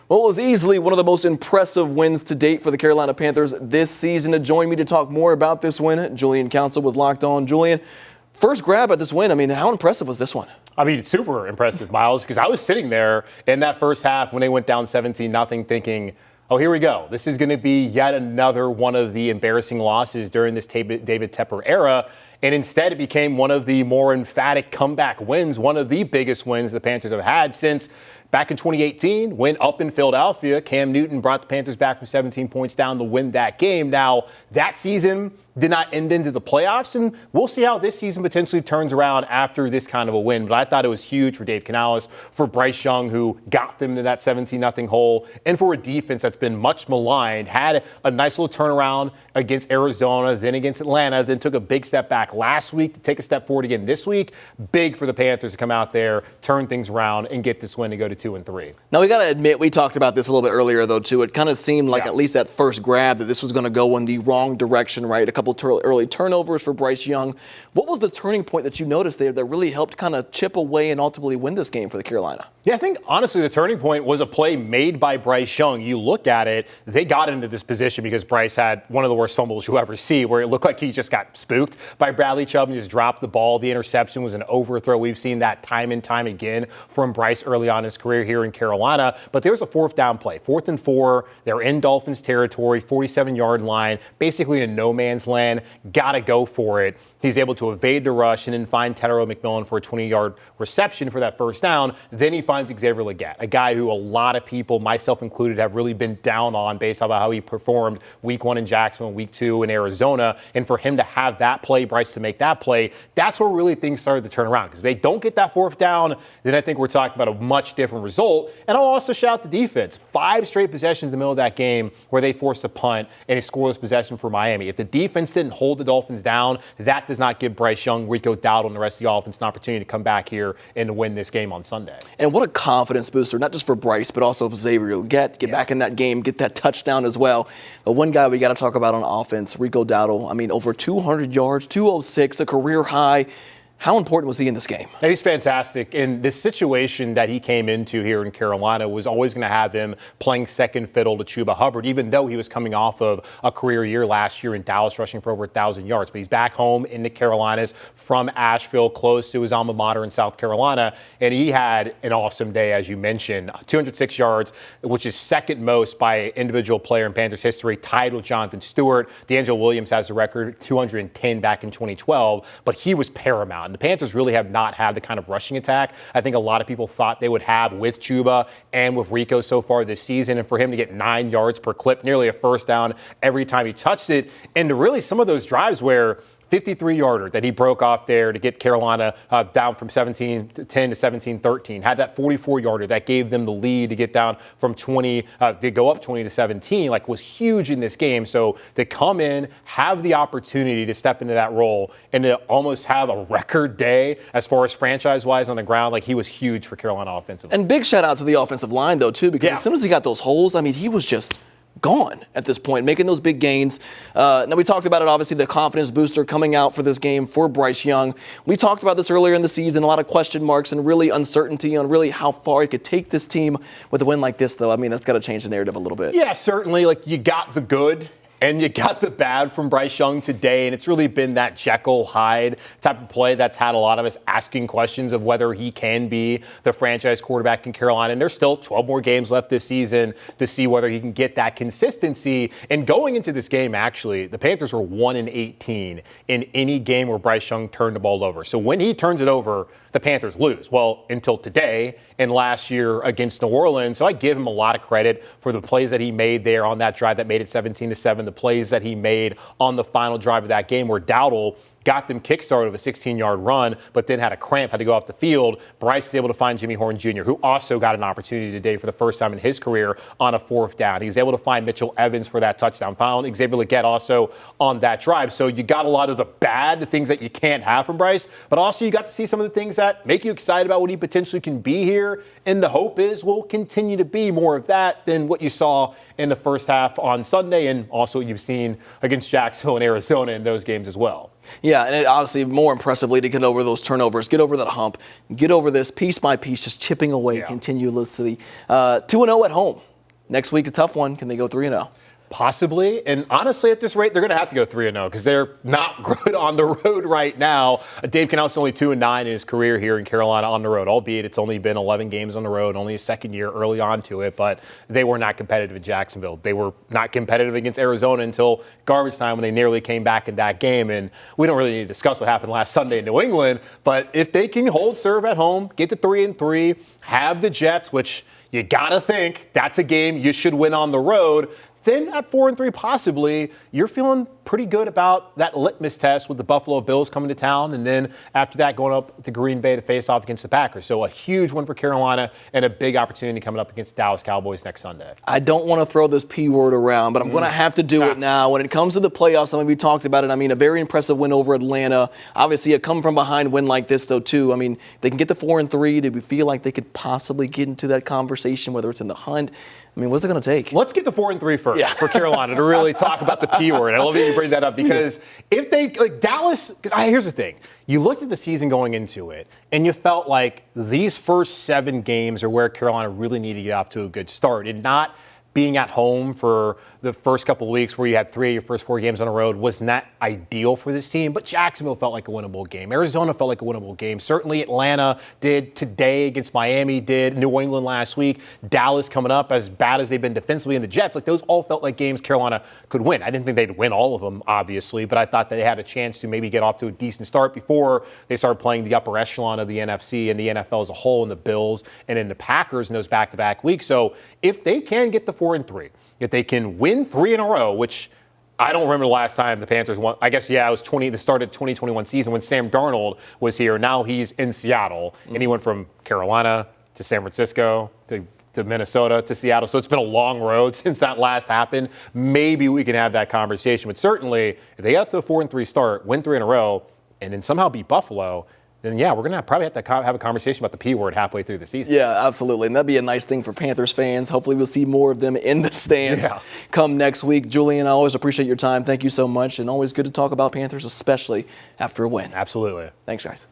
Well, it was easily one of the most impressive wins to date for the Carolina Panthers this season. To join me to talk more about this win, Julian Council with Locked On. Julian, first grab at this win. I mean, how impressive was this one? I mean, super impressive, Myles, because I was sitting there in that first half when they went down 17-0 thinking, oh, here we go. This is going to be yet another one of the embarrassing losses during this David Tepper era. And instead, it became one of the more emphatic comeback wins, one of the biggest wins the Panthers have had since back in 2018, when up in Philadelphia, Cam Newton brought the Panthers back from 17 points down to win that game. Now, that season did not end into the playoffs, and we'll see how this season potentially turns around after this kind of a win. But I thought it was huge for Dave Canales, for Bryce Young, who got them to that 17-0 hole, and for a defense that's been much maligned, had a nice little turnaround against Arizona, then against Atlanta, then took a big step back last week to take a step forward again this week. Big for the Panthers to come out there, turn things around, and get this win to go to 2-3. Now, we got to admit, we talked about this a little bit earlier, though, too. It kind of seemed like, at least at first grab, that this was going to go in the wrong direction, right? A couple early turnovers for Bryce Young. What was the turning point that you noticed there that really helped kind of chip away and ultimately win this game for the Carolina? Yeah, I think, honestly, the turning point was a play made by Bryce Young. You look at it, they got into this position because Bryce had one of the worst fumbles you'll ever see, where it looked like he just got spooked by Bradley Chubb and just dropped the ball. The interception was an overthrow. We've seen that time and time again from Bryce early on in his career here in Carolina. But there was a fourth down play, 4th and 4. They're in Dolphins territory, 47-yard line, basically in no man's land. Got to go for it. He's able to evade the rush and then find Tedero McMillan for a 20-yard reception for that first down. Then he finds Xavier Legette, a guy who a lot of people, myself included, have really been down on based on how he performed week 1 in Jacksonville, week 2 in Arizona. And for him to have that play, Bryce to make that play, that's where really things started to turn around. Because if they don't get that 4th down, then I think we're talking about a much different result. And I'll also shout the defense. 5 straight possessions in the middle of that game where they forced a punt and a scoreless possession for Miami. If the defense didn't hold the Dolphins down, that does not give Bryce Young, Rico Dowdle, and the rest of the offense an opportunity to come back here and to win this game on Sunday. And what a confidence booster, not just for Bryce, but also for Xavier Legette. Get back in that game, get that touchdown as well. But one guy we got to talk about on offense, Rico Dowdle. I mean, over 200 yards, 206, a career high. How important was he in this game? He's fantastic. And the situation that he came into here in Carolina was always going to have him playing second fiddle to Chuba Hubbard, even though he was coming off of a career year last year in Dallas, rushing for over 1,000 yards. But he's back home in the Carolinas from Asheville, close to his alma mater in South Carolina. And he had an awesome day, as you mentioned. 206 yards, which is second most by individual player in Panthers history, tied with Jonathan Stewart. D'Angelo Williams has the record, 210 back in 2012. But he was paramount. And the Panthers really have not had the kind of rushing attack I think a lot of people thought they would have with Chuba and with Rico so far this season. And for him to get 9 yards per clip, nearly a first down every time he touched it, and to really some of those drives where 53-yarder that he broke off there to get Carolina down from 17-10 to 17-13. Had that 44-yarder that gave them the lead to get down from 20, to go up 20 to 17, was huge in this game. So to come in, have the opportunity to step into that role and to almost have a record day as far as franchise-wise on the ground, he was huge for Carolina offensively. And big shout out to the offensive line, though, too, because as soon as he got those holes, I mean, he was just gone at this point, making those big gains. Now, we talked about it, obviously, the confidence booster coming out for this game for Bryce Young. We talked about this earlier in the season, a lot of question marks and really uncertainty on really how far he could take this team with a win like this, though. I mean, that's got to change the narrative a little bit. Yeah, certainly. You got the good and you got the bad from Bryce Young today, and it's really been that Jekyll Hyde type of play that's had a lot of us asking questions of whether he can be the franchise quarterback in Carolina. And there's still 12 more games left this season to see whether he can get that consistency. And going into this game, actually, the Panthers were 1-18 in any game where Bryce Young turned the ball over. So when he turns it over, the Panthers lose. Well, until today and last year against New Orleans. So I give him a lot of credit for the plays that he made there on that drive that made it 17-7, the plays that he made on the final drive of that game where Dowdle got them kickstarted of a 16-yard run, but then had a cramp, had to go off the field. Bryce is able to find Jimmy Horn Jr., who also got an opportunity today for the first time in his career on a 4th down. He was able to find Mitchell Evans for that touchdown. Found Xavier Legette also on that drive. So you got a lot of the bad, the things that you can't have from Bryce, but also you got to see some of the things that make you excited about what he potentially can be here. And the hope is we'll continue to be more of that than what you saw in the first half on Sunday, and also what you've seen against Jacksonville and Arizona in those games as well. Yeah, and it honestly more impressively to get over those turnovers, get over that hump, get over this piece by piece, just chipping away continuously. 2-0 at home. next week, a tough one. Can they go 3-0? Possibly. And honestly, at this rate, they're going to have to go 3-0 because they're not good on the road right now. Dave Canales only 2-9 in his career here in Carolina on the road, albeit it's only been 11 games on the road, only his second year early on to it. But they were not competitive in Jacksonville. They were not competitive against Arizona until garbage time when they nearly came back in that game. And we don't really need to discuss what happened last Sunday in New England. But if they can hold serve at home, get to 3-3, have the Jets, which you got to think that's a game you should win on the road. Then at 4-3, possibly, you're feeling pretty good about that litmus test with the Buffalo Bills coming to town, and then after that going up to Green Bay to face off against the Packers. So a huge one for Carolina and a big opportunity coming up against the Dallas Cowboys next Sunday. I don't want to throw this P word around, but I'm going to have to do it now. When it comes to the playoffs, I mean, we talked about it. I mean, a very impressive win over Atlanta. Obviously, a come-from-behind win like this, though, too. I mean, if they can get to 4-3, do we feel like they could possibly get into that conversation, whether it's in the hunt? I mean, what's it going to take? Let's get the 4-3 first for Carolina to really talk about the P word. I love that you bring that up because if they, like Dallas, because here's the thing. You looked at the season going into it, and you felt like these first 7 games are where Carolina really needed to get off to a good start. And not being at home for the first couple of weeks where you had 3 of your first 4 games on the road was not ideal for this team, but Jacksonville felt like a winnable game. Arizona felt like a winnable game. Certainly Atlanta did today against Miami, did New England last week. Dallas coming up, as bad as they've been defensively, and the Jets, like those all felt like games Carolina could win. I didn't think they'd win all of them, obviously, but I thought they had a chance to maybe get off to a decent start before they started playing the upper echelon of the NFC and the NFL as a whole, and the Bills and in the Packers in those back-to-back weeks. So if they can get the 4-3, if they can win 3 in a row, which I don't remember the last time the Panthers won. I guess, it was the start of the 2021 season when Sam Darnold was here. Now he's in Seattle, and he went from Carolina to San Francisco to Minnesota to Seattle. So it's been a long road since that last happened. Maybe we can have that conversation. But certainly, if they get up to a 4-3 start, win 3 in a row, and then somehow beat Buffalo, then, we're going to probably have to have a conversation about the P word halfway through the season. Yeah, absolutely. And that'd be a nice thing for Panthers fans. Hopefully we'll see more of them in the stands come next week. Julian, I always appreciate your time. Thank you so much. And always good to talk about Panthers, especially after a win. Absolutely. Thanks, guys.